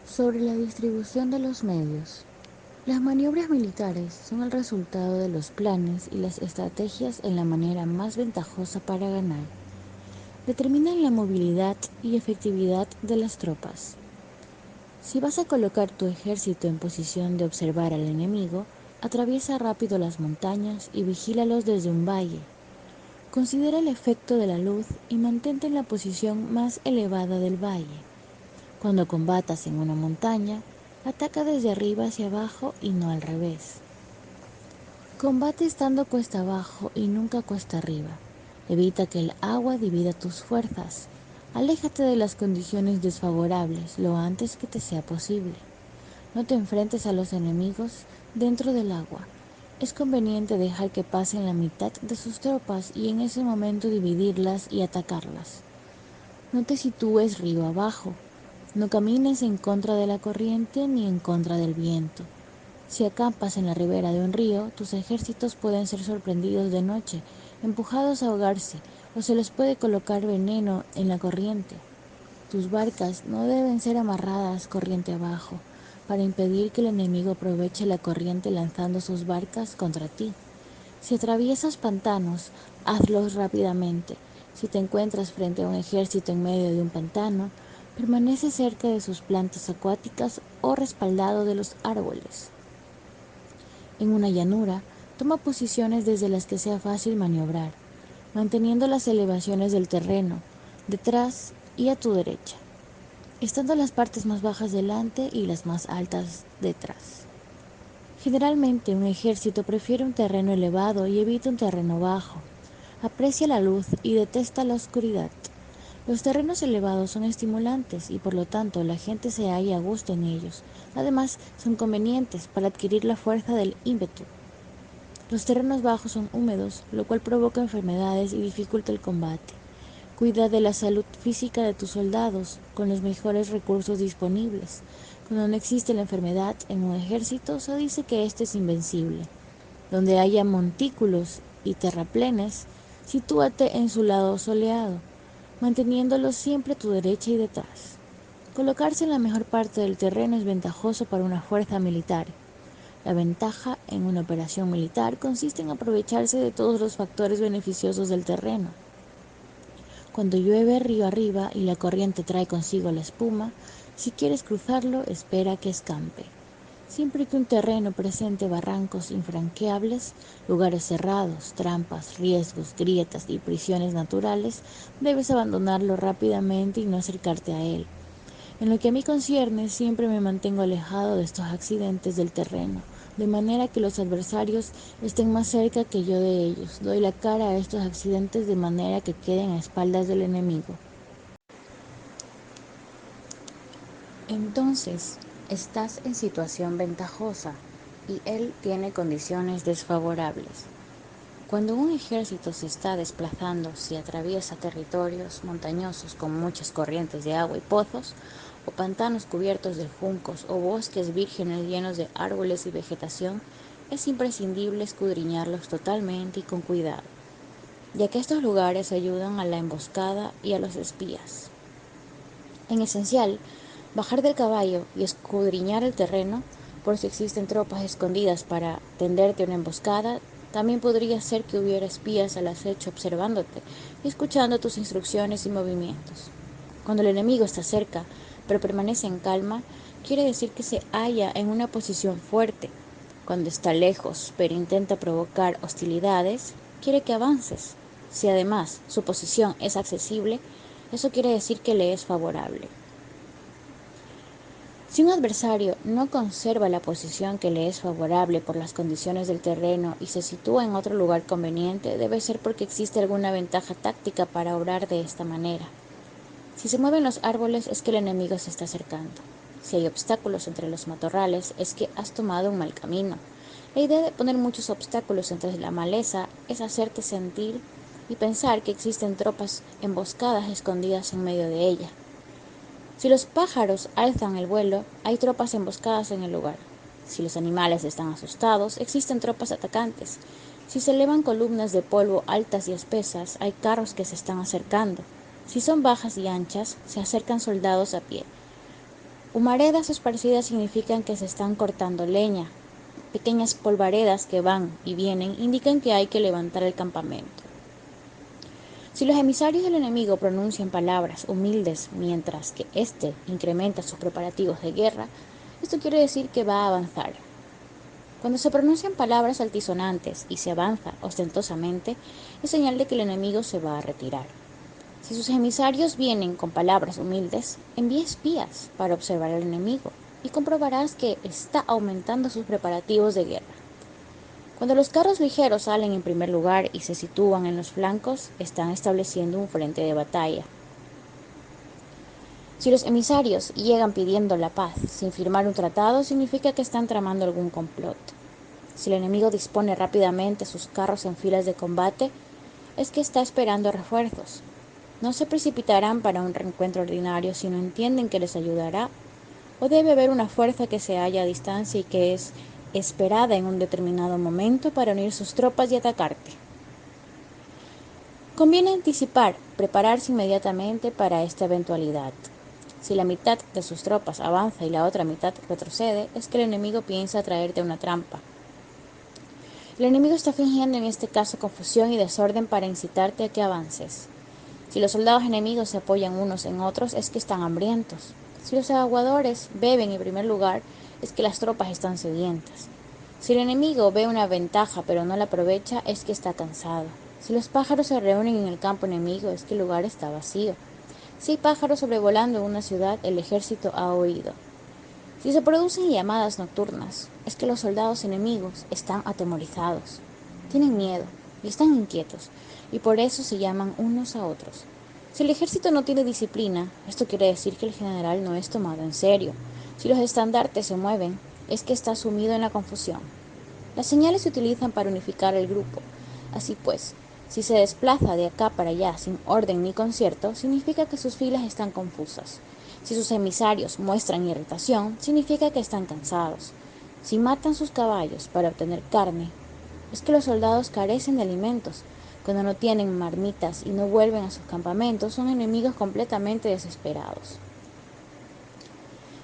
Sobre la distribución de los medios. Las maniobras militares son el resultado de los planes y las estrategias en la manera más ventajosa para ganar. Determinan la movilidad y efectividad de las tropas. Si vas a colocar tu ejército en posición de observar al enemigo, atraviesa rápido las montañas y vigílalos desde un valle. Considera el efecto de la luz y mantente en la posición más elevada del valle. Cuando combatas en una montaña, ataca desde arriba hacia abajo y no al revés. Combate estando cuesta abajo y nunca cuesta arriba. Evita que el agua divida tus fuerzas. Aléjate de las condiciones desfavorables lo antes que te sea posible. No te enfrentes a los enemigos dentro del agua. Es conveniente dejar que pasen la mitad de sus tropas y en ese momento dividirlas y atacarlas. No te sitúes río abajo. No camines en contra de la corriente ni en contra del viento. Si acampas en la ribera de un río, tus ejércitos pueden ser sorprendidos de noche, empujados a ahogarse, o se les puede colocar veneno en la corriente. Tus barcas no deben ser amarradas corriente abajo, para impedir que el enemigo aproveche la corriente lanzando sus barcas contra ti. Si atraviesas pantanos, hazlos rápidamente. Si te encuentras frente a un ejército en medio de un pantano, permanece cerca de sus plantas acuáticas o respaldado de los árboles. En una llanura, toma posiciones desde las que sea fácil maniobrar, manteniendo las elevaciones del terreno, detrás y a tu derecha, estando las partes más bajas delante y las más altas detrás. Generalmente un ejército prefiere un terreno elevado y evita un terreno bajo. Aprecia la luz y detesta la oscuridad. Los terrenos elevados son estimulantes y por lo tanto la gente se halla a gusto en ellos. Además, son convenientes para adquirir la fuerza del ímpetu. Los terrenos bajos son húmedos, lo cual provoca enfermedades y dificulta el combate. Cuida de la salud física de tus soldados con los mejores recursos disponibles. Cuando no existe la enfermedad en un ejército, se dice que éste es invencible. Donde haya montículos y terraplenes, sitúate en su lado soleado, manteniéndolos siempre a tu derecha y detrás. Colocarse en la mejor parte del terreno es ventajoso para una fuerza militar. La ventaja en una operación militar consiste en aprovecharse de todos los factores beneficiosos del terreno. Cuando llueve río arriba y la corriente trae consigo la espuma, si quieres cruzarlo, espera que escampe. Siempre que un terreno presente barrancos infranqueables, lugares cerrados, trampas, riesgos, grietas y prisiones naturales, debes abandonarlo rápidamente y no acercarte a él. En lo que a mí concierne, siempre me mantengo alejado de estos accidentes del terreno, de manera que los adversarios estén más cerca que yo de ellos. Doy la cara a estos accidentes de manera que queden a espaldas del enemigo. Entonces, estás en situación ventajosa y él tiene condiciones desfavorables. Cuando un ejército se está desplazando, si atraviesa territorios montañosos con muchas corrientes de agua y pozos, o pantanos cubiertos de juncos o bosques vírgenes llenos de árboles y vegetación, es imprescindible escudriñarlos totalmente y con cuidado, ya que estos lugares ayudan a la emboscada y a los espías. En esencial, bajar del caballo y escudriñar el terreno, por si existen tropas escondidas para tenderte una emboscada. También podría ser que hubiera espías al acecho observándote y escuchando tus instrucciones y movimientos. Cuando el enemigo está cerca, pero permanece en calma, quiere decir que se halla en una posición fuerte. Cuando está lejos, pero intenta provocar hostilidades, quiere que avances. Si además su posición es accesible, eso quiere decir que le es favorable. Si un adversario no conserva la posición que le es favorable por las condiciones del terreno y se sitúa en otro lugar conveniente, debe ser porque existe alguna ventaja táctica para obrar de esta manera. Si se mueven los árboles es que el enemigo se está acercando. Si hay obstáculos entre los matorrales es que has tomado un mal camino. La idea de poner muchos obstáculos entre la maleza es hacerte sentir y pensar que existen tropas emboscadas escondidas en medio de ella. Si los pájaros alzan el vuelo, hay tropas emboscadas en el lugar. Si los animales están asustados, existen tropas atacantes. Si se elevan columnas de polvo altas y espesas, hay carros que se están acercando. Si son bajas y anchas, se acercan soldados a pie. Humaredas esparcidas significan que se están cortando leña. Pequeñas polvaredas que van y vienen indican que hay que levantar el campamento. Si los emisarios del enemigo pronuncian palabras humildes mientras que éste incrementa sus preparativos de guerra, esto quiere decir que va a avanzar. Cuando se pronuncian palabras altisonantes y se avanza ostentosamente, es señal de que el enemigo se va a retirar. Si sus emisarios vienen con palabras humildes, envía espías para observar al enemigo y comprobarás que está aumentando sus preparativos de guerra. Cuando los carros ligeros salen en primer lugar y se sitúan en los flancos, están estableciendo un frente de batalla. Si los emisarios llegan pidiendo la paz sin firmar un tratado, significa que están tramando algún complot. Si el enemigo dispone rápidamente sus carros en filas de combate, es que está esperando refuerzos. No se precipitarán para un reencuentro ordinario si no entienden que les ayudará, o debe haber una fuerza que se halla a distancia y que es esperada en un determinado momento para unir sus tropas y atacarte. Conviene prepararse inmediatamente para esta eventualidad. Si la mitad de sus tropas avanza y la otra mitad retrocede, es que el enemigo piensa traerte una trampa. El enemigo está fingiendo en este caso confusión y desorden para incitarte a que avances. Si los soldados enemigos se apoyan unos en otros, es que están hambrientos. Si los aguadores beben en primer lugar, es que las tropas están sedientas. Si el enemigo ve una ventaja pero no la aprovecha, es que está cansado. Si los pájaros se reúnen en el campo enemigo, es que el lugar está vacío. Si hay pájaros sobrevolando una ciudad, el ejército ha huido. Si se producen llamadas nocturnas, es que los soldados enemigos están atemorizados. Tienen miedo y están inquietos, y por eso se llaman unos a otros. Si el ejército no tiene disciplina, esto quiere decir que el general no es tomado en serio. Si los estandartes se mueven, es que está sumido en la confusión. Las señales se utilizan para unificar el grupo. Así pues, si se desplaza de acá para allá sin orden ni concierto, significa que sus filas están confusas. Si sus emisarios muestran irritación, significa que están cansados. Si matan sus caballos para obtener carne, es que los soldados carecen de alimentos. Cuando no tienen marmitas y no vuelven a sus campamentos, son enemigos completamente desesperados.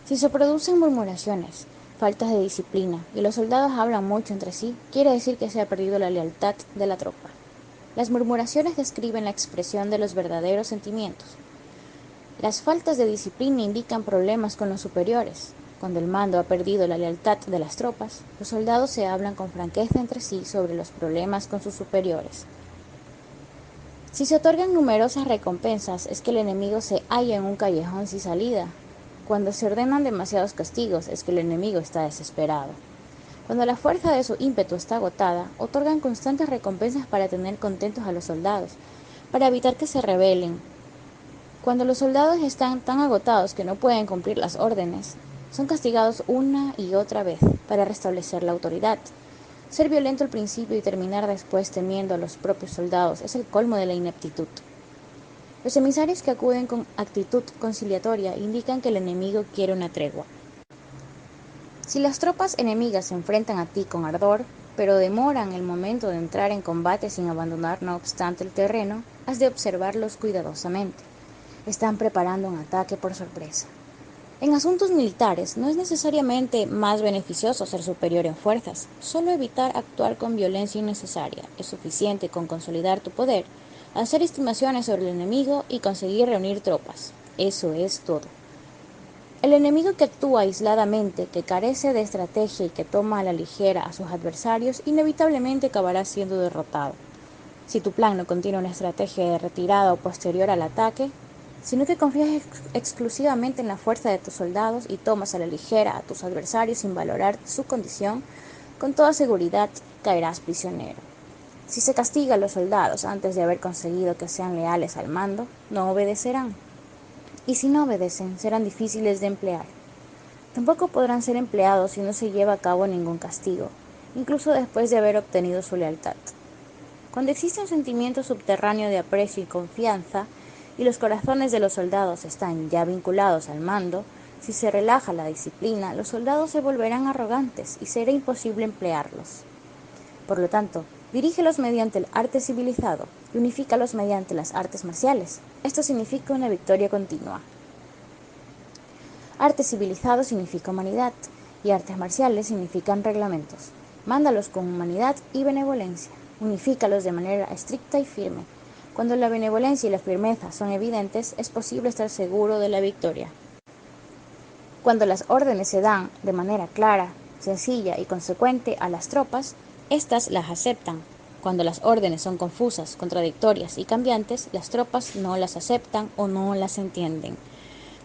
Si se producen murmuraciones, faltas de disciplina y los soldados hablan mucho entre sí, quiere decir que se ha perdido la lealtad de la tropa. Las murmuraciones describen la expresión de los verdaderos sentimientos. Las faltas de disciplina indican problemas con los superiores. Cuando el mando ha perdido la lealtad de las tropas, los soldados se hablan con franqueza entre sí sobre los problemas con sus superiores. Si se otorgan numerosas recompensas, es que el enemigo se halla en un callejón sin salida. Cuando se ordenan demasiados castigos, es que el enemigo está desesperado. Cuando la fuerza de su ímpetu está agotada, otorgan constantes recompensas para tener contentos a los soldados, para evitar que se rebelen. Cuando los soldados están tan agotados que no pueden cumplir las órdenes, son castigados una y otra vez para restablecer la autoridad. Ser violento al principio y terminar después temiendo a los propios soldados es el colmo de la ineptitud. Los emisarios que acuden con actitud conciliatoria indican que el enemigo quiere una tregua. Si las tropas enemigas se enfrentan a ti con ardor, pero demoran el momento de entrar en combate sin abandonar no obstante el terreno, has de observarlos cuidadosamente. Están preparando un ataque por sorpresa. En asuntos militares no es necesariamente más beneficioso ser superior en fuerzas. Solo evitar actuar con violencia innecesaria es suficiente con consolidar tu poder, hacer estimaciones sobre el enemigo y conseguir reunir tropas. Eso es todo. El enemigo que actúa aisladamente, que carece de estrategia y que toma a la ligera a sus adversarios, inevitablemente acabará siendo derrotado. Si tu plan no contiene una estrategia de retirada o posterior al ataque, sino que confías exclusivamente en la fuerza de tus soldados y tomas a la ligera a tus adversarios sin valorar su condición, con toda seguridad caerás prisionero. Si se castiga a los soldados antes de haber conseguido que sean leales al mando, no obedecerán. Y si no obedecen, serán difíciles de emplear. Tampoco podrán ser empleados si no se lleva a cabo ningún castigo, incluso después de haber obtenido su lealtad. Cuando existe un sentimiento subterráneo de aprecio y confianza, y los corazones de los soldados están ya vinculados al mando, si se relaja la disciplina, los soldados se volverán arrogantes y será imposible emplearlos. Por lo tanto, dirígelos mediante el arte civilizado y unifícalos mediante las artes marciales. Esto significa una victoria continua. Arte civilizado significa humanidad y artes marciales significan reglamentos. Mándalos con humanidad y benevolencia. Unifícalos de manera estricta y firme. Cuando la benevolencia y la firmeza son evidentes, es posible estar seguro de la victoria. Cuando las órdenes se dan de manera clara, sencilla y consecuente a las tropas, éstas las aceptan. Cuando las órdenes son confusas, contradictorias y cambiantes, las tropas no las aceptan o no las entienden.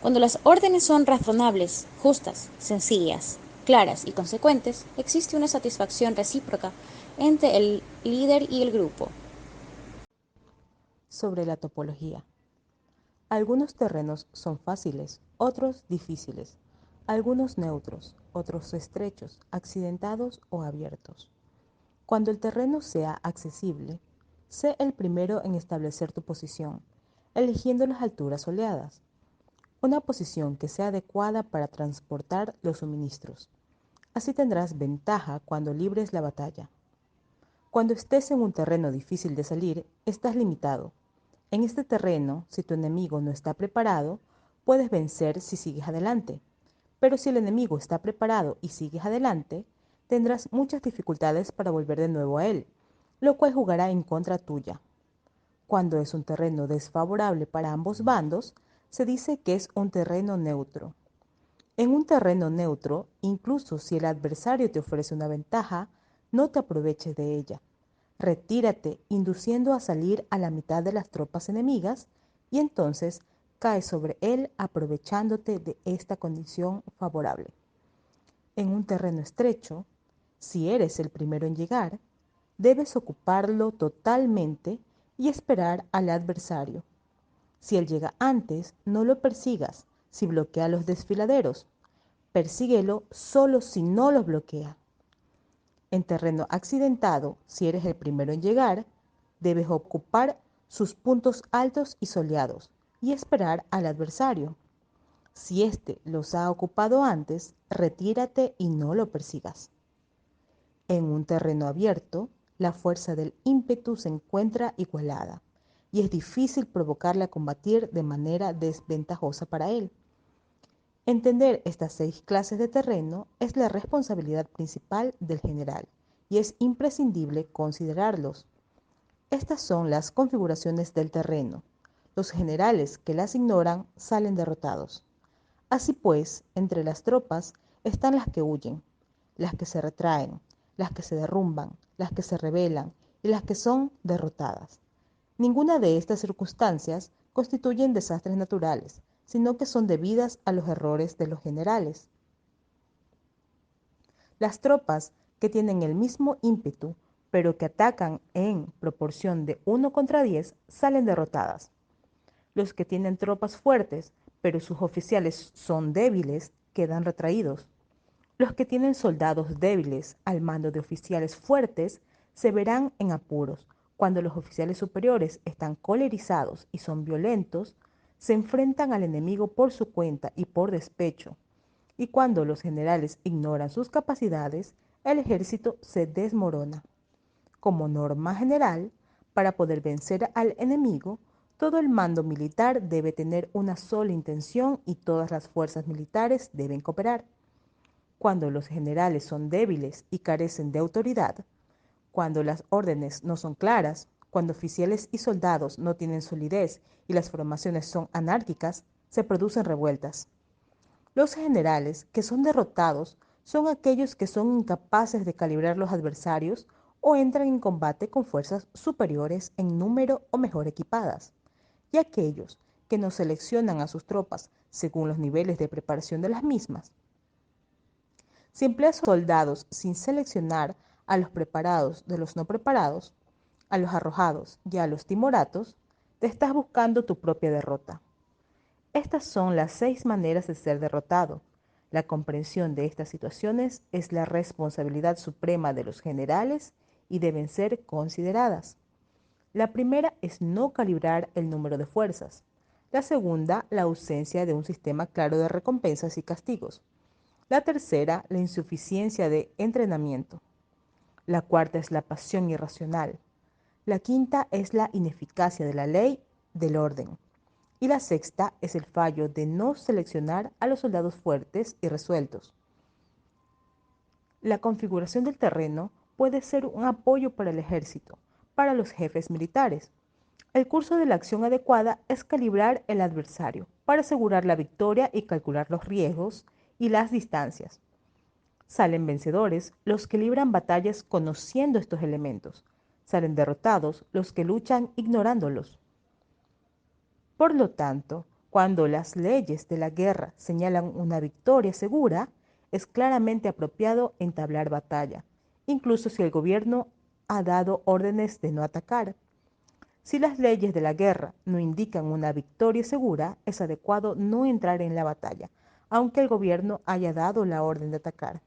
Cuando las órdenes son razonables, justas, sencillas, claras y consecuentes, existe una satisfacción recíproca entre el líder y el grupo. Sobre la topología. Algunos terrenos son fáciles, otros difíciles, algunos neutros, otros estrechos, accidentados o abiertos. Cuando el terreno sea accesible, sé el primero en establecer tu posición, eligiendo las alturas soleadas, una posición que sea adecuada para transportar los suministros. Así tendrás ventaja cuando libres la batalla. Cuando estés en un terreno difícil de salir, estás limitado. En este terreno, si tu enemigo no está preparado, puedes vencer si sigues adelante. Pero si el enemigo está preparado y sigues adelante, tendrás muchas dificultades para volver de nuevo a él, lo cual jugará en contra tuya. Cuando es un terreno desfavorable para ambos bandos, se dice que es un terreno neutro. En un terreno neutro, incluso si el adversario te ofrece una ventaja, no te aproveches de ella. Retírate, induciendo a salir a la mitad de las tropas enemigas, y entonces cae sobre él aprovechándote de esta condición favorable. En un terreno estrecho, si eres el primero en llegar, debes ocuparlo totalmente y esperar al adversario. Si él llega antes, no lo persigas si bloquea los desfiladeros. Persíguelo solo si no los bloquea. En terreno accidentado, si eres el primero en llegar, debes ocupar sus puntos altos y soleados y esperar al adversario. Si éste los ha ocupado antes, retírate y no lo persigas. En un terreno abierto, la fuerza del ímpetu se encuentra igualada y es difícil provocarle a combatir de manera desventajosa para él. Entender estas 6 clases de terreno es la responsabilidad principal del general y es imprescindible considerarlos. Estas son las configuraciones del terreno. Los generales que las ignoran salen derrotados. Así pues, entre las tropas están las que huyen, las que se retraen, las que se derrumban, las que se rebelan y las que son derrotadas. Ninguna de estas circunstancias constituyen desastres naturales, sino que son debidas a los errores de los generales. Las tropas que tienen el mismo ímpetu, pero que atacan en proporción de 1 contra 10, salen derrotadas. Los que tienen tropas fuertes, pero sus oficiales son débiles, quedan retraídos. Los que tienen soldados débiles al mando de oficiales fuertes se verán en apuros. Cuando los oficiales superiores están colerizados y son violentos, se enfrentan al enemigo por su cuenta y por despecho. Y cuando los generales ignoran sus capacidades, el ejército se desmorona. Como norma general, para poder vencer al enemigo, todo el mando militar debe tener una sola intención y todas las fuerzas militares deben cooperar. Cuando los generales son débiles y carecen de autoridad, cuando las órdenes no son claras, cuando oficiales y soldados no tienen solidez y las formaciones son anárquicas, se producen revueltas. Los generales que son derrotados son aquellos que son incapaces de calibrar los adversarios o entran en combate con fuerzas superiores en número o mejor equipadas, y aquellos que no seleccionan a sus tropas según los niveles de preparación de las mismas. Si empleas soldados sin seleccionar a los preparados de los no preparados, a los arrojados y a los timoratos, te estás buscando tu propia derrota. Estas son las 6 maneras de ser derrotado. La comprensión de estas situaciones es la responsabilidad suprema de los generales y deben ser consideradas. La primera es no calibrar el número de fuerzas. La segunda, la ausencia de un sistema claro de recompensas y castigos. La tercera, la insuficiencia de entrenamiento. La cuarta es la pasión irracional. La quinta es la ineficacia de la ley del orden. y la sexta es el fallo de no seleccionar a los soldados fuertes y resueltos. La configuración del terreno puede ser un apoyo para el ejército, para los jefes militares. El curso de la acción adecuada es calibrar el adversario para asegurar la victoria y calcular los riesgos y las distancias. Salen vencedores los que libran batallas conociendo estos elementos. Salen derrotados los que luchan ignorándolos. Por lo tanto, cuando las leyes de la guerra señalan una victoria segura, es claramente apropiado entablar batalla, incluso si el gobierno ha dado órdenes de no atacar. Si las leyes de la guerra no indican una victoria segura, es adecuado no entrar en la batalla, aunque el gobierno haya dado la orden de atacar.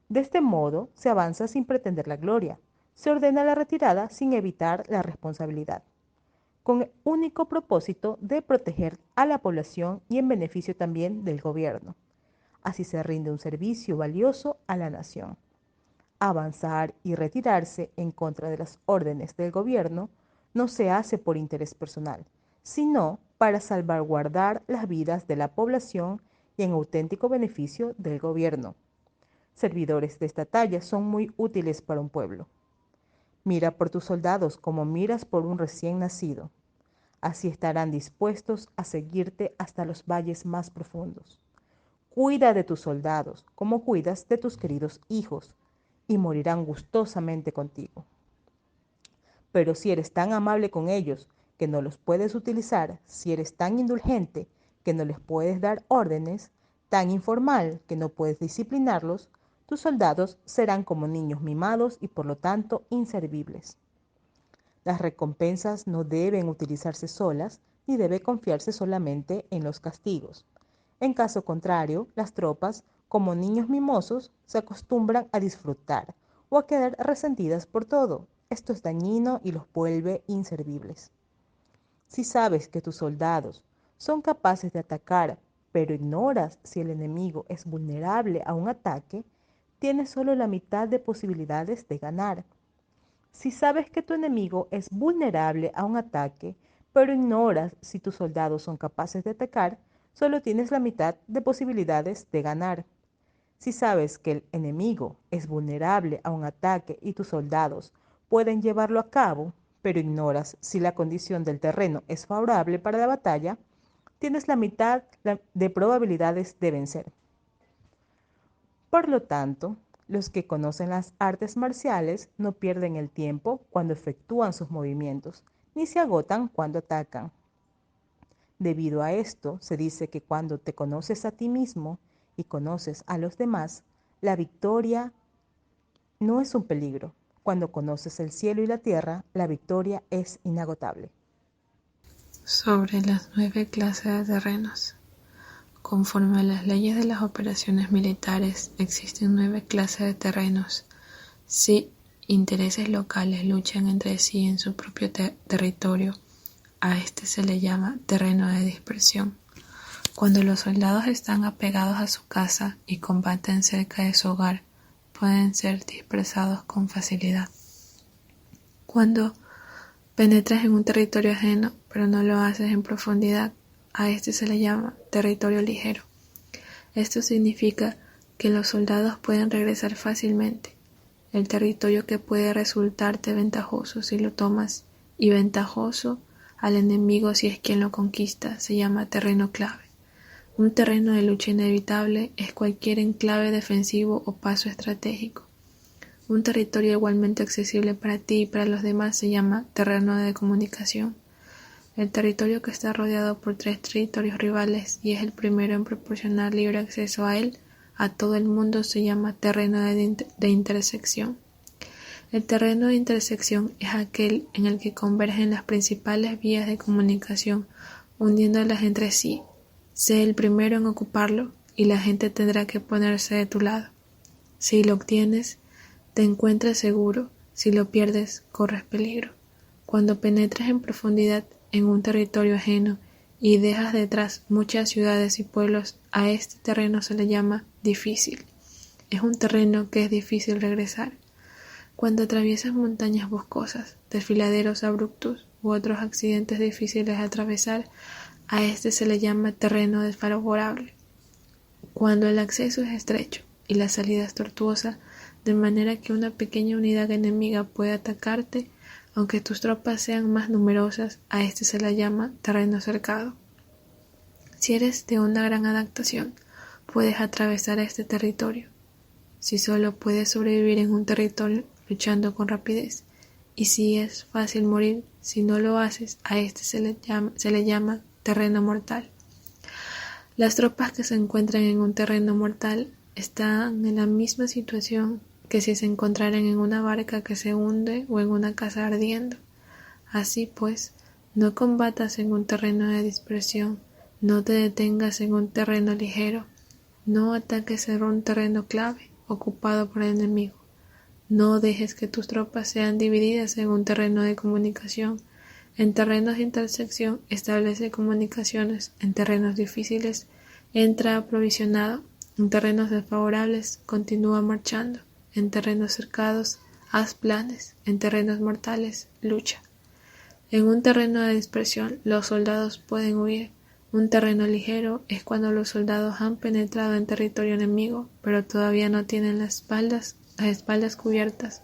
De este modo, se avanza sin pretender la gloria, se ordena la retirada sin evitar la responsabilidad, con el único propósito de proteger a la población y en beneficio también del gobierno. Así se rinde un servicio valioso a la nación. Avanzar y retirarse en contra de las órdenes del gobierno no se hace por interés personal, sino para salvaguardar las vidas de la población y en auténtico beneficio del gobierno. Servidores de esta talla son muy útiles para un pueblo. Mira por tus soldados como miras por un recién nacido. Así estarán dispuestos a seguirte hasta los valles más profundos. Cuida de tus soldados como cuidas de tus queridos hijos, y morirán gustosamente contigo. Pero si eres tan amable con ellos que no los puedes utilizar, si eres tan indulgente que no les puedes dar órdenes, tan informal que no puedes disciplinarlos, tus soldados serán como niños mimados y por lo tanto inservibles. Las recompensas no deben utilizarse solas ni debe confiarse solamente en los castigos. En caso contrario, las tropas, como niños mimosos, se acostumbran a disfrutar o a quedar resentidas por todo. Esto es dañino y los vuelve inservibles. Si sabes que tus soldados son capaces de atacar, pero ignoras si el enemigo es vulnerable a un ataque, tienes solo la mitad de posibilidades de ganar. Si sabes que tu enemigo es vulnerable a un ataque, pero ignoras si tus soldados son capaces de atacar, solo tienes la mitad de posibilidades de ganar. Si sabes que el enemigo es vulnerable a un ataque y tus soldados pueden llevarlo a cabo, pero ignoras si la condición del terreno es favorable para la batalla, tienes la mitad de probabilidades de vencer. Por lo tanto, los que conocen las artes marciales no pierden el tiempo cuando efectúan sus movimientos, ni se agotan cuando atacan. Debido a esto, se dice que cuando te conoces a ti mismo y conoces a los demás, la victoria no es un peligro. Cuando conoces el cielo y la tierra, la victoria es inagotable. Sobre las 9 clases de terrenos. Conforme a las leyes de las operaciones militares, existen 9 clases de terrenos. Si intereses locales luchan entre sí en su propio territorio, a este se le llama terreno de dispersión. Cuando los soldados están apegados a su casa y combaten cerca de su hogar, pueden ser dispersados con facilidad. Cuando penetras en un territorio ajeno, pero no lo haces en profundidad, a este se le llama territorio ligero. Esto significa que los soldados pueden regresar fácilmente. El territorio que puede resultarte ventajoso si lo tomas y ventajoso al enemigo si es quien lo conquista se llama terreno clave. Un terreno de lucha inevitable es cualquier enclave defensivo o paso estratégico. Un territorio igualmente accesible para ti y para los demás se llama terreno de comunicación. El territorio que está rodeado por 3 territorios rivales y es el primero en proporcionar libre acceso a él a todo el mundo se llama terreno de intersección. El terreno de intersección es aquel en el que convergen las principales vías de comunicación, uniéndolas entre sí. Sé el primero en ocuparlo y la gente tendrá que ponerse de tu lado. Si lo obtienes, te encuentras seguro. Si lo pierdes, corres peligro. Cuando penetres en profundidad en un territorio ajeno y dejas detrás muchas ciudades y pueblos, a este terreno se le llama difícil. Es un terreno que es difícil regresar. Cuando atraviesas montañas boscosas, desfiladeros abruptos u otros accidentes difíciles de atravesar, a este se le llama terreno desfavorable. Cuando el acceso es estrecho y la salida es tortuosa, de manera que una pequeña unidad enemiga puede atacarte, aunque tus tropas sean más numerosas, a este se le llama terreno cercado. Si eres de una gran adaptación, puedes atravesar este territorio. Si solo puedes sobrevivir en un territorio luchando con rapidez, y si es fácil morir si no lo haces, a este se le llama terreno mortal. Las tropas que se encuentran en un terreno mortal están en la misma situación que si se encontraran en una barca que se hunde o en una casa ardiendo. Así pues, no combatas en un terreno de dispersión, no te detengas en un terreno ligero, no ataques en un terreno clave ocupado por el enemigo. No dejes que tus tropas sean divididas en un terreno de comunicación. En terrenos de intersección establece comunicaciones. En terrenos difíciles entra aprovisionado. En terrenos desfavorables continúa marchando. En terrenos cercados haz planes. En terrenos mortales lucha. En un terreno de dispersión los soldados pueden huir. Un terreno ligero es cuando los soldados han penetrado en territorio enemigo, pero todavía no tienen las espaldas cubiertas.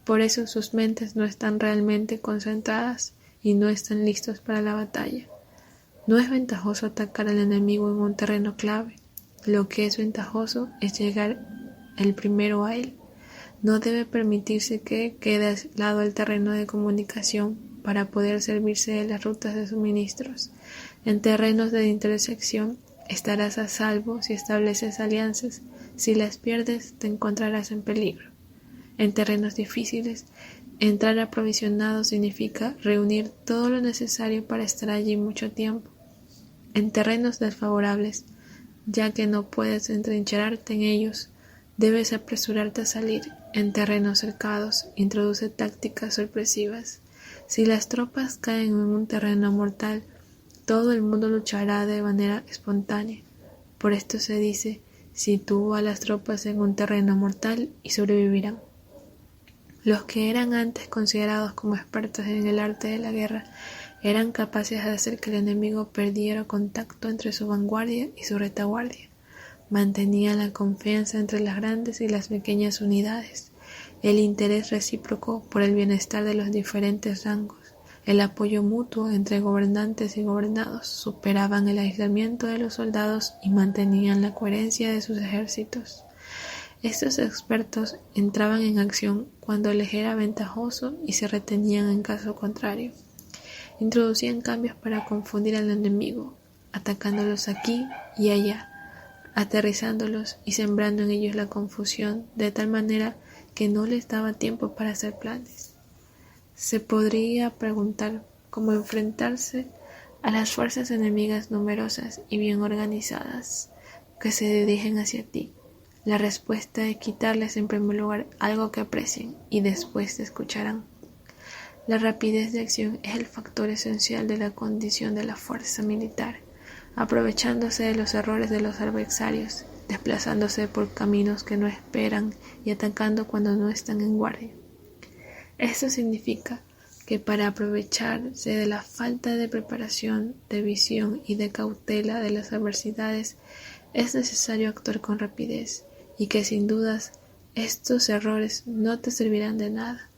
Por eso sus mentes no están realmente concentradas y no están listos para la batalla. No es ventajoso atacar al enemigo en un terreno clave. Lo que es ventajoso es llegar el primero a él. No debe permitirse que quede aislado el terreno de comunicación para poder servirse de las rutas de suministros. En terrenos de intersección estarás a salvo si estableces alianzas. Si las pierdes, te encontrarás en peligro. En terrenos difíciles, entrar aprovisionado significa reunir todo lo necesario para estar allí mucho tiempo. En terrenos desfavorables, ya que no puedes entrincherarte en ellos, debes apresurarte a salir. En terrenos cercados, introduce tácticas sorpresivas. Si las tropas caen en un terreno mortal, todo el mundo luchará de manera espontánea. Por esto se dice: sitúa a las tropas en un terreno mortal y sobrevivirán. Los que eran antes considerados como expertos en el arte de la guerra eran capaces de hacer que el enemigo perdiera contacto entre su vanguardia y su retaguardia. Mantenían la confianza entre las grandes y las pequeñas unidades, el interés recíproco por el bienestar de los diferentes rangos, el apoyo mutuo entre gobernantes y gobernados, superaban el aislamiento de los soldados y mantenían la coherencia de sus ejércitos. Estos expertos entraban en acción cuando les era ventajoso y se retenían en caso contrario. Introducían cambios para confundir al enemigo, atacándolos aquí y allá, aterrizándolos y sembrando en ellos la confusión de tal manera que no les daba tiempo para hacer planes. Se podría preguntar cómo enfrentarse a las fuerzas enemigas numerosas y bien organizadas que se dirigen hacia ti. La respuesta es quitarles en primer lugar algo que aprecien y después te escucharán. La rapidez de acción es el factor esencial de la condición de la fuerza militar, aprovechándose de los errores de los adversarios, desplazándose por caminos que no esperan y atacando cuando no están en guardia. Esto significa que para aprovecharse de la falta de preparación, de visión y de cautela de las adversidades, es necesario actuar con rapidez y que sin dudas estos errores no te servirán de nada.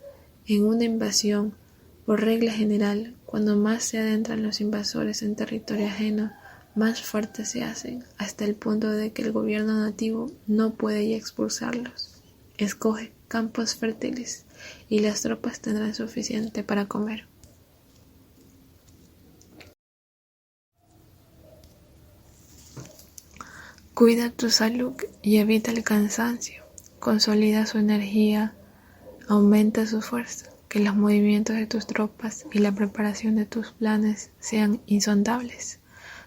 En una invasión, por regla general, cuando más se adentran los invasores en territorio ajeno, más fuertes se hacen, hasta el punto de que el gobierno nativo no puede ya expulsarlos. Escoge campos fértiles y las tropas tendrán suficiente para comer. Cuida tu salud y evita el cansancio. Consolida su energía, aumenta su fuerza, que los movimientos de tus tropas y la preparación de tus planes sean insondables.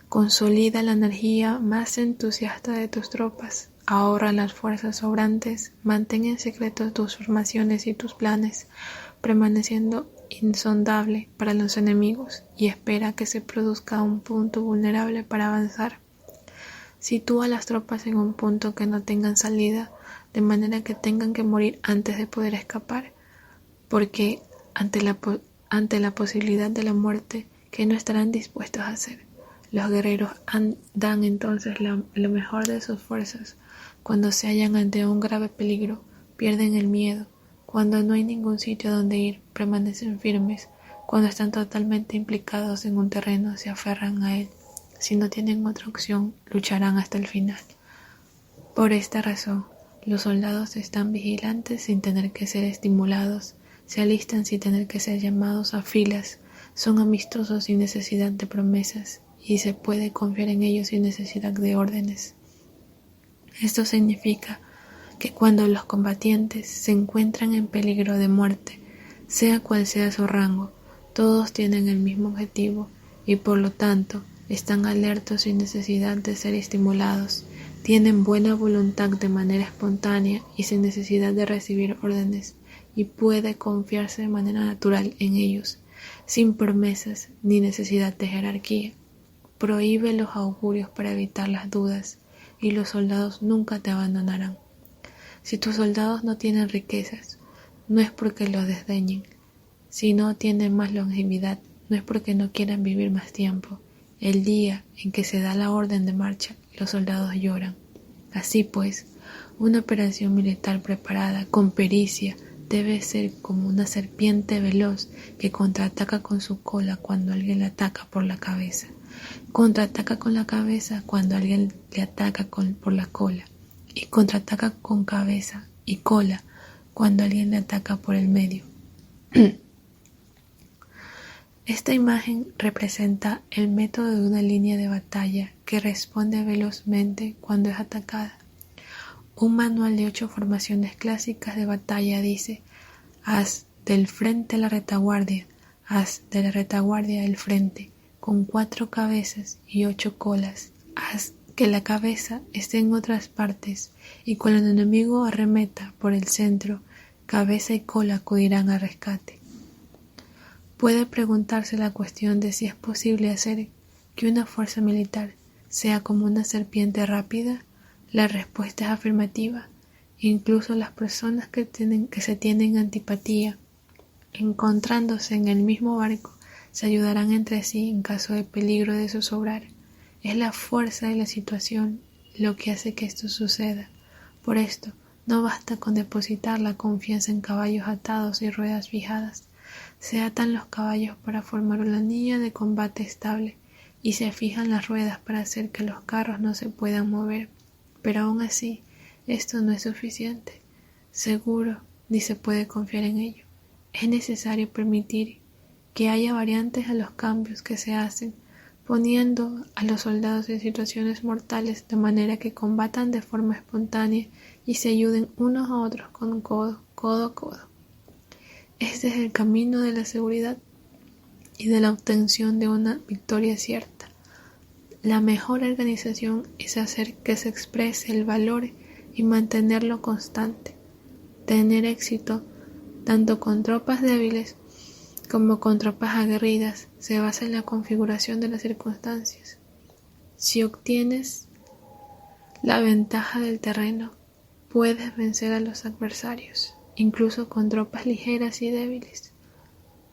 Consolida la energía más entusiasta de tus tropas. Ahorra las fuerzas sobrantes, mantén en secreto tus formaciones y tus planes, permaneciendo insondable para los enemigos, y espera que se produzca un punto vulnerable para avanzar. Sitúa las tropas en un punto que no tengan salida, de manera que tengan que morir antes de poder escapar, porque ante la ante la posibilidad de la muerte que no estarán dispuestos a hacer. Los guerreros dan entonces lo mejor de sus fuerzas. Cuando se hallan ante un grave peligro, pierden el miedo. Cuando no hay ningún sitio donde ir, permanecen firmes. Cuando están totalmente implicados en un terreno, se aferran a él. Si no tienen otra opción, lucharán hasta el final. Por esta razón, los soldados están vigilantes sin tener que ser estimulados, se alistan sin tener que ser llamados a filas, son amistosos sin necesidad de promesas y se puede confiar en ellos sin necesidad de órdenes. Esto significa que cuando los combatientes se encuentran en peligro de muerte, sea cual sea su rango, todos tienen el mismo objetivo y por lo tanto están alertos sin necesidad de ser estimulados, tienen buena voluntad de manera espontánea y sin necesidad de recibir órdenes, y puede confiarse de manera natural en ellos, sin promesas ni necesidad de jerarquía. Prohíbe los augurios para evitar las dudas, y los soldados nunca te abandonarán. Si tus soldados no tienen riquezas, no es porque los desdeñen. Si no tienen más longevidad, no es porque no quieran vivir más tiempo. El día en que se da la orden de marcha, los soldados lloran. Así pues, una operación militar preparada con pericia debe ser como una serpiente veloz que contraataca con su cola cuando alguien le ataca por la cabeza. Contraataca con la cabeza cuando alguien le ataca por la cola. Y contraataca con cabeza y cola cuando alguien le ataca por el medio. Esta imagen representa el método de una línea de batalla que responde velozmente cuando es atacada. Un manual de 8 formaciones clásicas de batalla dice: haz del frente la retaguardia, haz de la retaguardia el frente, con 4 cabezas y 8 colas, haz que la cabeza esté en otras partes, y cuando el enemigo arremeta por el centro, cabeza y cola acudirán al rescate. Puede preguntarse la cuestión de si es posible hacer que una fuerza militar sea como una serpiente rápida. La respuesta es afirmativa. Incluso las personas que se tienen antipatía, encontrándose en el mismo barco, se ayudarán entre sí en caso de peligro de zozobrar. Es la fuerza de la situación lo que hace que esto suceda. Por esto, no basta con depositar la confianza en caballos atados y ruedas fijadas. Se atan los caballos para formar una línea de combate estable y se fijan las ruedas para hacer que los carros no se puedan mover. Pero aún así, esto no es suficiente. Seguro, ni se puede confiar en ello. Es necesario permitir que haya variantes a los cambios que se hacen, poniendo a los soldados en situaciones mortales de manera que combatan de forma espontánea y se ayuden unos a otros con codo a codo. Este es el camino de la seguridad y de la obtención de una victoria cierta. La mejor organización es hacer que se exprese el valor y mantenerlo constante. Tener éxito, tanto con tropas débiles como con tropas aguerridas, se basa en la configuración de las circunstancias. Si obtienes la ventaja del terreno, puedes vencer a los adversarios, incluso con tropas ligeras y débiles.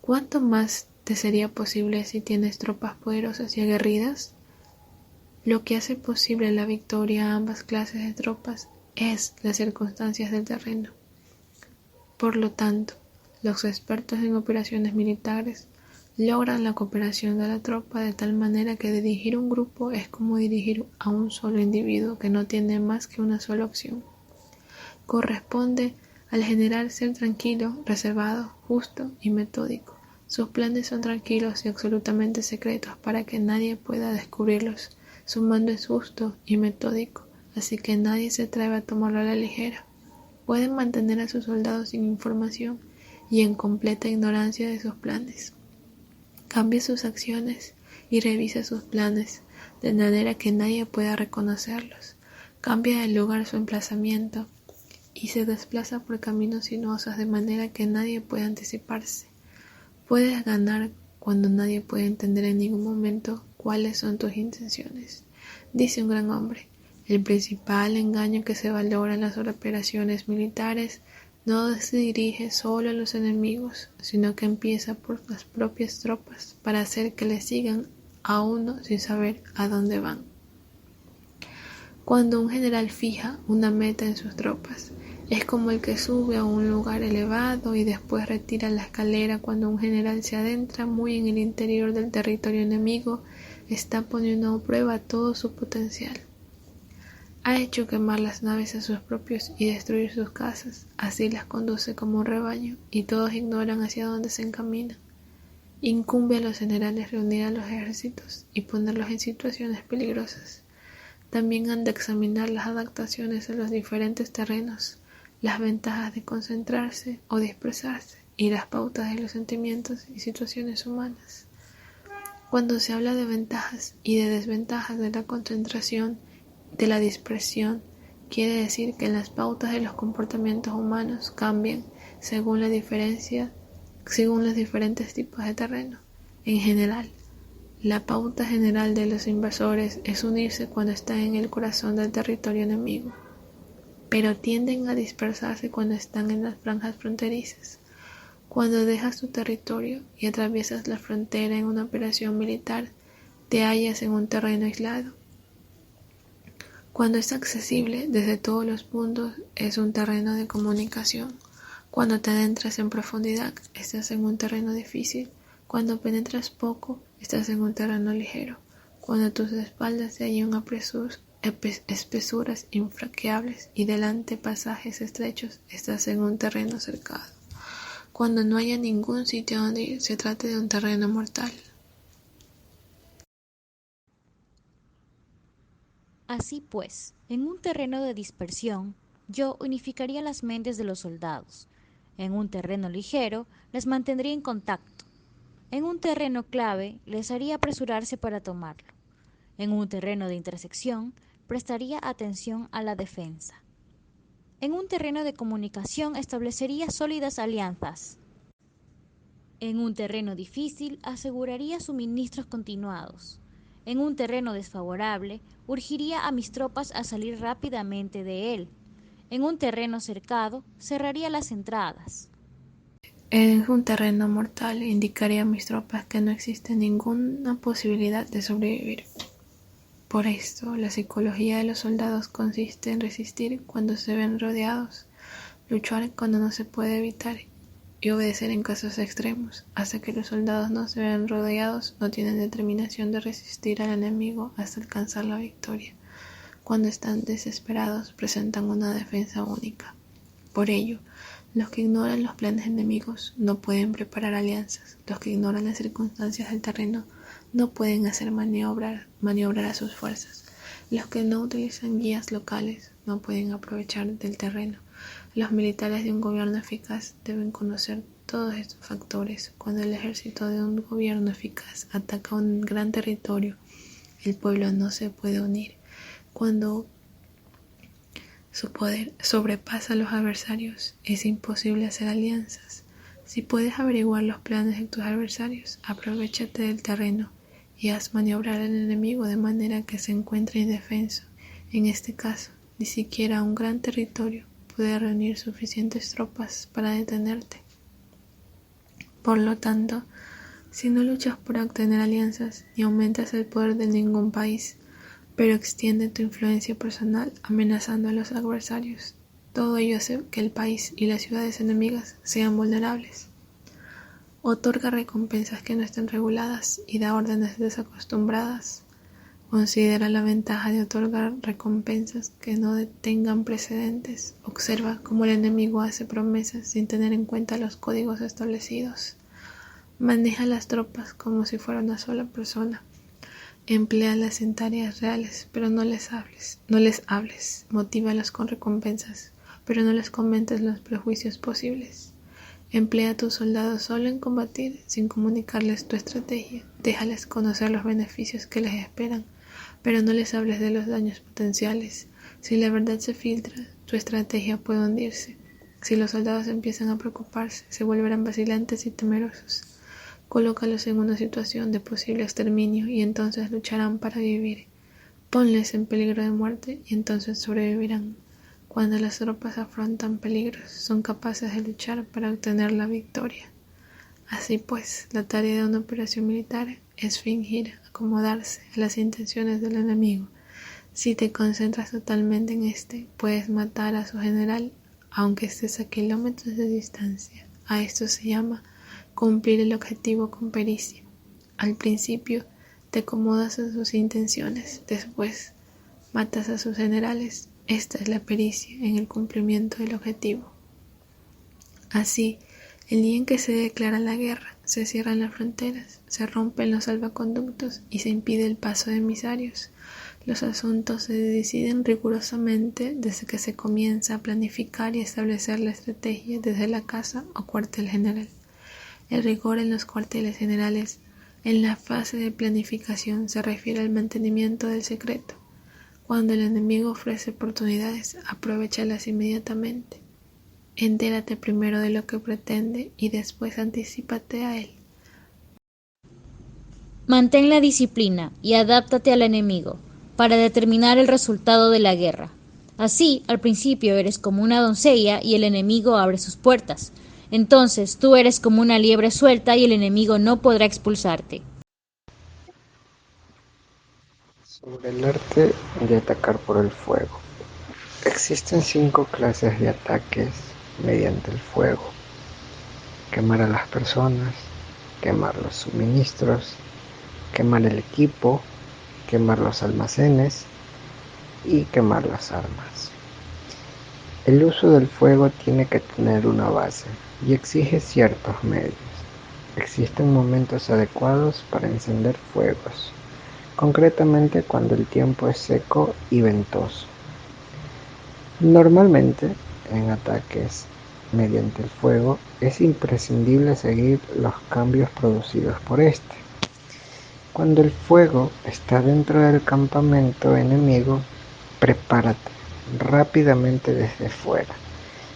¿Cuánto más te sería posible si tienes tropas poderosas y aguerridas? Lo que hace posible la victoria a ambas clases de tropas es las circunstancias del terreno. Por lo tanto, los expertos en operaciones militares logran la cooperación de la tropa de tal manera que dirigir un grupo es como dirigir a un solo individuo que no tiene más que una sola opción. Corresponde al general ser tranquilo, reservado, justo y metódico. Sus planes son tranquilos y absolutamente secretos para que nadie pueda descubrirlos. Su mando es justo y metódico, así que nadie se atreve a tomarlo a la ligera. Pueden mantener a sus soldados sin información y en completa ignorancia de sus planes. Cambia sus acciones y revisa sus planes de manera que nadie pueda reconocerlos. Cambia de lugar su emplazamiento y se desplaza por caminos sinuosos de manera que nadie pueda anticiparse. Puedes ganar cuando nadie puede entender en ningún momento cuáles son tus intenciones. Dice un gran hombre: el principal engaño que se valora en las operaciones militares no se dirige solo a los enemigos, sino que empieza por las propias tropas para hacer que le sigan a uno sin saber a dónde van. Cuando un general fija una meta en sus tropas, es como el que sube a un lugar elevado y después retira la escalera. Cuando un general se adentra muy en el interior del territorio enemigo, está poniendo a prueba todo su potencial. Ha hecho quemar las naves a sus propios y destruir sus casas, así las conduce como un rebaño, y todos ignoran hacia dónde se encaminan. Incumbe a los generales reunir a los ejércitos y ponerlos en situaciones peligrosas. También han de examinar las adaptaciones a los diferentes terrenos, las ventajas de concentrarse o dispersarse, y las pautas de los sentimientos y situaciones humanas. Cuando se habla de ventajas y de desventajas de la concentración, de la dispersión, quiere decir que las pautas de los comportamientos humanos cambian según los diferentes tipos de terreno. En general, la pauta general de los invasores es unirse cuando están en el corazón del territorio enemigo, pero tienden a dispersarse cuando están en las franjas fronterizas. Cuando dejas tu territorio y atraviesas la frontera en una operación militar, te hallas en un terreno aislado. Cuando es accesible desde todos los puntos, es un terreno de comunicación. Cuando te adentras en profundidad, estás en un terreno difícil. Cuando penetras poco, estás en un terreno ligero. Cuando a tus espaldas se hallan espesuras infranqueables y delante pasajes estrechos, estás en un terreno cercado. Cuando no haya ningún sitio donde ir, se trata de un terreno mortal. Así pues, en un terreno de dispersión, yo unificaría las mentes de los soldados. En un terreno ligero, las mantendría en contacto. En un terreno clave, les haría apresurarse para tomarlo. En un terreno de intersección, prestaría atención a la defensa. En un terreno de comunicación, establecería sólidas alianzas. En un terreno difícil, aseguraría suministros continuados. En un terreno desfavorable, urgiría a mis tropas a salir rápidamente de él. En un terreno cercado, cerraría las entradas. En un terreno mortal, indicaría a mis tropas que no existe ninguna posibilidad de sobrevivir. Por esto, la psicología de los soldados consiste en resistir cuando se ven rodeados, luchar cuando no se puede evitar y obedecer en casos extremos. Hasta que los soldados no se ven rodeados, no tienen determinación de resistir al enemigo hasta alcanzar la victoria. Cuando están desesperados, presentan una defensa única. Por ello, los que ignoran los planes enemigos no pueden preparar alianzas. Los que ignoran las circunstancias del terreno no pueden hacer maniobrar a sus fuerzas. Los que no utilizan guías locales no pueden aprovechar del terreno. Los militares de un gobierno eficaz deben conocer todos estos factores. Cuando el ejército de un gobierno eficaz ataca un gran territorio, el pueblo no se puede unir. Cuando su poder sobrepasa a los adversarios, es imposible hacer alianzas. Si puedes averiguar los planes de tus adversarios, aprovéchate del terreno y haz maniobrar al enemigo de manera que se encuentre indefenso. En este caso, ni siquiera un gran territorio puede reunir suficientes tropas para detenerte. Por lo tanto, si no luchas por obtener alianzas ni aumentas el poder de ningún país, pero extiende tu influencia personal amenazando a los adversarios, todo ello hace que el país y las ciudades enemigas sean vulnerables. Otorga recompensas que no estén reguladas y da órdenes desacostumbradas. Considera la ventaja de otorgar recompensas que no tengan precedentes. Observa cómo el enemigo hace promesas sin tener en cuenta los códigos establecidos. Maneja las tropas como si fuera una sola persona. Empléalas en tareas reales, pero no les hables. Motívalos con recompensas, pero no les comentes los prejuicios posibles. Emplea a tus soldados solo en combatir, sin comunicarles tu estrategia. Déjales conocer los beneficios que les esperan, pero no les hables de los daños potenciales. Si la verdad se filtra, tu estrategia puede hundirse. Si los soldados empiezan a preocuparse, se volverán vacilantes y temerosos. Colócalos en una situación de posible exterminio y entonces lucharán para vivir. Ponles en peligro de muerte y entonces sobrevivirán. Cuando las tropas afrontan peligros, son capaces de luchar para obtener la victoria. Así pues, la tarea de una operación militar es fingir acomodarse a las intenciones del enemigo. Si te concentras totalmente en este, puedes matar a su general, aunque estés a kilómetros de distancia. A esto se llama cumplir el objetivo con pericia. Al principio, te acomodas a sus intenciones, después matas a sus generales. Esta es la pericia en el cumplimiento del objetivo. Así, el día en que se declara la guerra, se cierran las fronteras, se rompen los salvoconductos y se impide el paso de emisarios. Los asuntos se deciden rigurosamente desde que se comienza a planificar y establecer la estrategia desde la casa o cuartel general. El rigor en los cuarteles generales en la fase de planificación se refiere al mantenimiento del secreto. Cuando el enemigo ofrece oportunidades, aprovéchalas inmediatamente. Entérate primero de lo que pretende y después anticípate a él. Mantén la disciplina y adáptate al enemigo para determinar el resultado de la guerra. Así, al principio eres como una doncella y el enemigo abre sus puertas. Entonces tú eres como una liebre suelta y el enemigo no podrá expulsarte. Sobre el arte de atacar por el fuego. Existen 5 clases de ataques mediante el fuego: quemar a las personas, quemar los suministros, quemar el equipo, quemar los almacenes y quemar las armas. El uso del fuego tiene que tener una base y exige ciertos medios. Existen momentos adecuados para encender fuegos, concretamente cuando el tiempo es seco y ventoso. Normalmente, en ataques mediante el fuego, es imprescindible seguir los cambios producidos por este. Cuando el fuego está dentro del campamento enemigo, prepárate rápidamente desde fuera.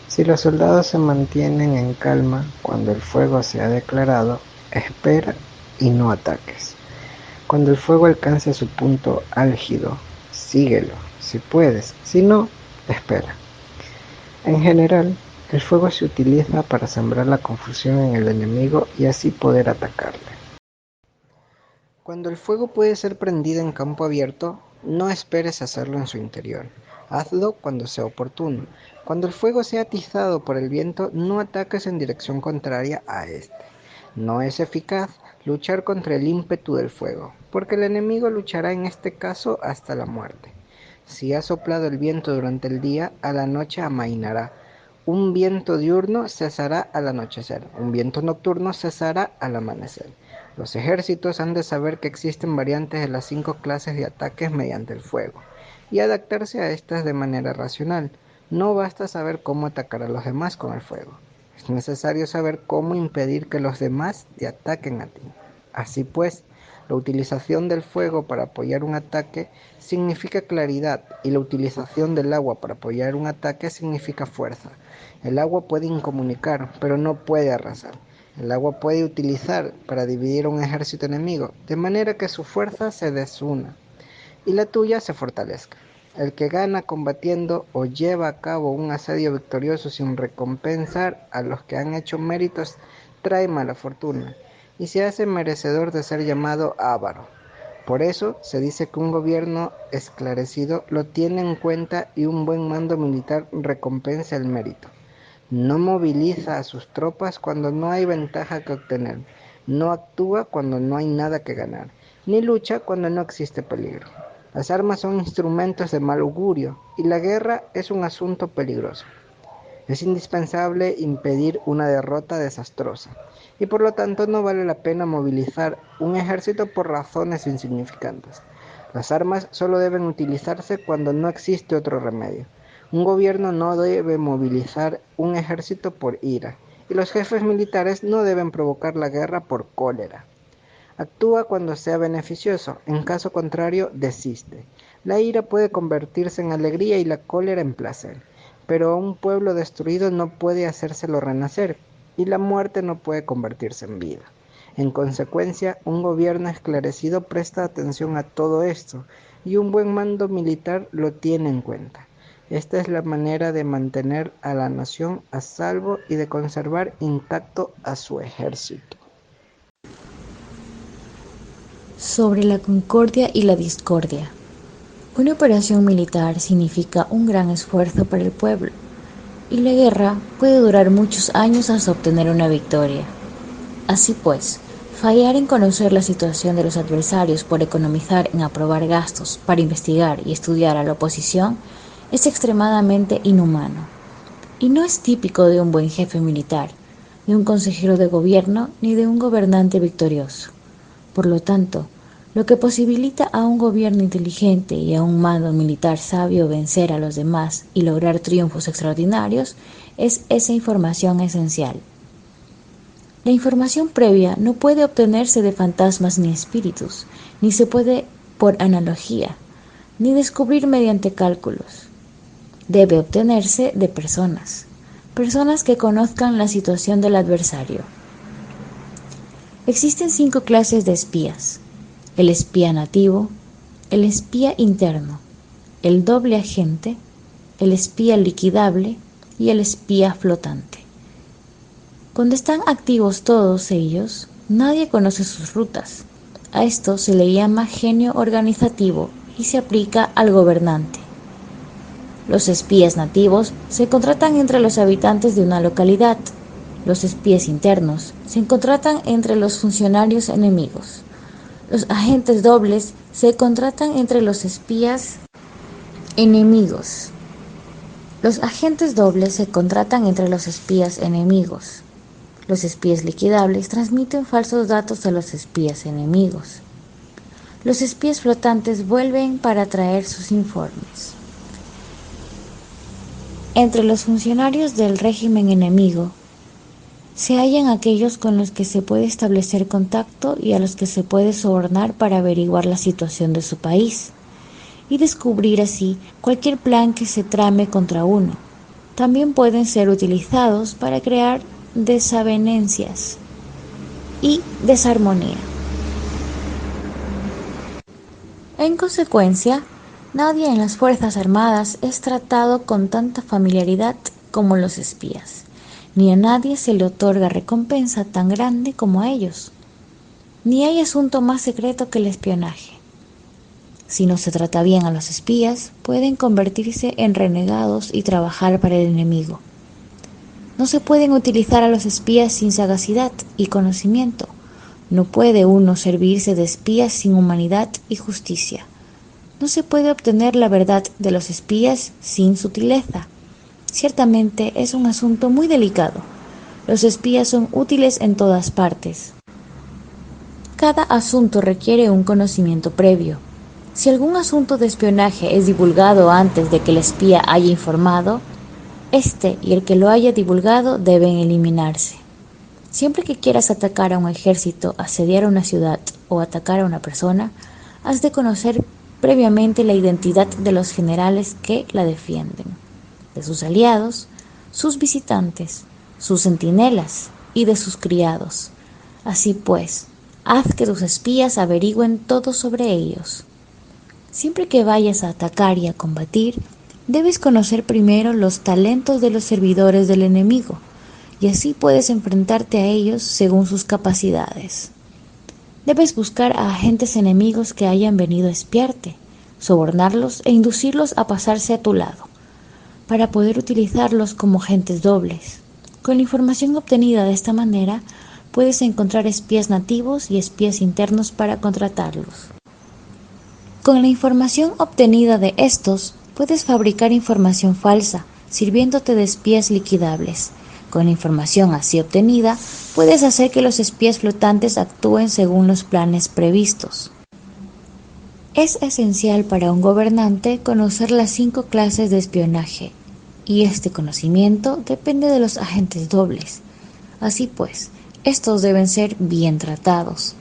Si los soldados se mantienen en calma cuando el fuego se ha declarado, espera y no ataques. Cuando el fuego alcance su punto álgido, síguelo si puedes, si no, espera. En general, el fuego se utiliza para sembrar la confusión en el enemigo y así poder atacarle. Cuando el fuego puede ser prendido en campo abierto, no esperes hacerlo en su interior. Hazlo cuando sea oportuno. Cuando el fuego sea atizado por el viento, no ataques en dirección contraria a este. No es eficaz luchar contra el ímpetu del fuego, porque el enemigo luchará en este caso hasta la muerte. Si ha soplado el viento durante el día, a la noche amainará. Un viento diurno cesará al anochecer, un viento nocturno cesará al amanecer. Los ejércitos han de saber que existen variantes de las 5 clases de ataques mediante el fuego, y adaptarse a estas de manera racional. No basta saber cómo atacar a los demás con el fuego. Es necesario saber cómo impedir que los demás te ataquen a ti. Así pues, la utilización del fuego para apoyar un ataque significa claridad y la utilización del agua para apoyar un ataque significa fuerza. El agua puede incomunicar, pero no puede arrasar. El agua puede utilizar para dividir a un ejército enemigo, de manera que su fuerza se desuna y la tuya se fortalezca. El que gana combatiendo o lleva a cabo un asedio victorioso sin recompensar a los que han hecho méritos trae mala fortuna y se hace merecedor de ser llamado avaro. Por eso se dice que un gobierno esclarecido lo tiene en cuenta y un buen mando militar recompensa el mérito. No moviliza a sus tropas cuando no hay ventaja que obtener, no actúa cuando no hay nada que ganar, ni lucha cuando no existe peligro. Las armas son instrumentos de mal augurio y la guerra es un asunto peligroso. Es indispensable impedir una derrota desastrosa y por lo tanto no vale la pena movilizar un ejército por razones insignificantes. Las armas solo deben utilizarse cuando no existe otro remedio. Un gobierno no debe movilizar un ejército por ira y los jefes militares no deben provocar la guerra por cólera. Actúa cuando sea beneficioso, en caso contrario, desiste. La ira puede convertirse en alegría y la cólera en placer, pero a un pueblo destruido no puede hacérselo renacer, y la muerte no puede convertirse en vida. En consecuencia, un gobierno esclarecido presta atención a todo esto, y un buen mando militar lo tiene en cuenta. Esta es la manera de mantener a la nación a salvo y de conservar intacto a su ejército. Sobre la concordia y la discordia. Una operación militar significa un gran esfuerzo para el pueblo, y la guerra puede durar muchos años hasta obtener una victoria. Así pues, fallar en conocer la situación de los adversarios por economizar en aprobar gastos para investigar y estudiar a la oposición es extremadamente inhumano, y no es típico de un buen jefe militar, de un consejero de gobierno ni de un gobernante victorioso. Por lo tanto, lo que posibilita a un gobierno inteligente y a un mando militar sabio vencer a los demás y lograr triunfos extraordinarios es esa información esencial. La información previa no puede obtenerse de fantasmas ni espíritus, ni se puede por analogía, ni descubrir mediante cálculos. Debe obtenerse de personas que conozcan la situación del adversario. Existen 5 clases de espías: el espía nativo, el espía interno, el doble agente, el espía liquidable y el espía flotante. Cuando están activos todos ellos, nadie conoce sus rutas. A esto se le llama genio organizativo y se aplica al gobernante. Los espías nativos se contratan entre los habitantes de una localidad. Los espías internos se contratan entre los funcionarios enemigos. Los agentes dobles se contratan entre los espías enemigos. Los agentes dobles se contratan entre los espías enemigos. Los espías liquidables transmiten falsos datos a los espías enemigos. Los espías flotantes vuelven para traer sus informes. Entre los funcionarios del régimen enemigo se hallan aquellos con los que se puede establecer contacto y a los que se puede sobornar para averiguar la situación de su país y descubrir así cualquier plan que se trame contra uno. También pueden ser utilizados para crear desavenencias y desarmonía. En consecuencia, nadie en las Fuerzas Armadas es tratado con tanta familiaridad como los espías, ni a nadie se le otorga recompensa tan grande como a ellos, ni hay asunto más secreto que el espionaje. Si no se trata bien a los espías, pueden convertirse en renegados y trabajar para el enemigo. No se pueden utilizar a los espías sin sagacidad y conocimiento. No puede uno servirse de espías sin humanidad y justicia. No se puede obtener la verdad de los espías sin sutileza. Ciertamente es un asunto muy delicado. Los espías son útiles en todas partes. Cada asunto requiere un conocimiento previo. Si algún asunto de espionaje es divulgado antes de que el espía haya informado, este y el que lo haya divulgado deben eliminarse. Siempre que quieras atacar a un ejército, asediar a una ciudad o atacar a una persona, has de conocer previamente la identidad de los generales que la defienden, de sus aliados, sus visitantes, sus centinelas y de sus criados. Así pues, haz que tus espías averigüen todo sobre ellos. Siempre que vayas a atacar y a combatir, debes conocer primero los talentos de los servidores del enemigo, y así puedes enfrentarte a ellos según sus capacidades. Debes buscar a agentes enemigos que hayan venido a espiarte, sobornarlos e inducirlos a pasarse a tu lado, para poder utilizarlos como agentes dobles. Con la información obtenida de esta manera, puedes encontrar espías nativos y espías internos para contratarlos. Con la información obtenida de estos, puedes fabricar información falsa, sirviéndote de espías liquidables. Con la información así obtenida, puedes hacer que los espías flotantes actúen según los planes previstos. Es esencial para un gobernante conocer las 5 clases de espionaje, y este conocimiento depende de los agentes dobles. Así pues, estos deben ser bien tratados.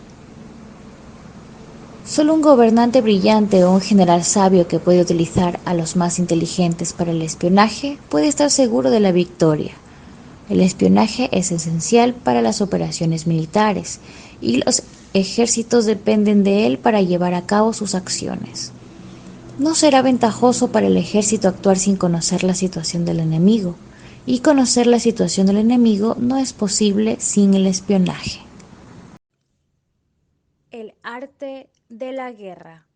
Solo un gobernante brillante o un general sabio que puede utilizar a los más inteligentes para el espionaje puede estar seguro de la victoria. El espionaje es esencial para las operaciones militares y los ejércitos dependen de él para llevar a cabo sus acciones. No será ventajoso para el ejército actuar sin conocer la situación del enemigo, y conocer la situación del enemigo no es posible sin el espionaje. El arte de la guerra.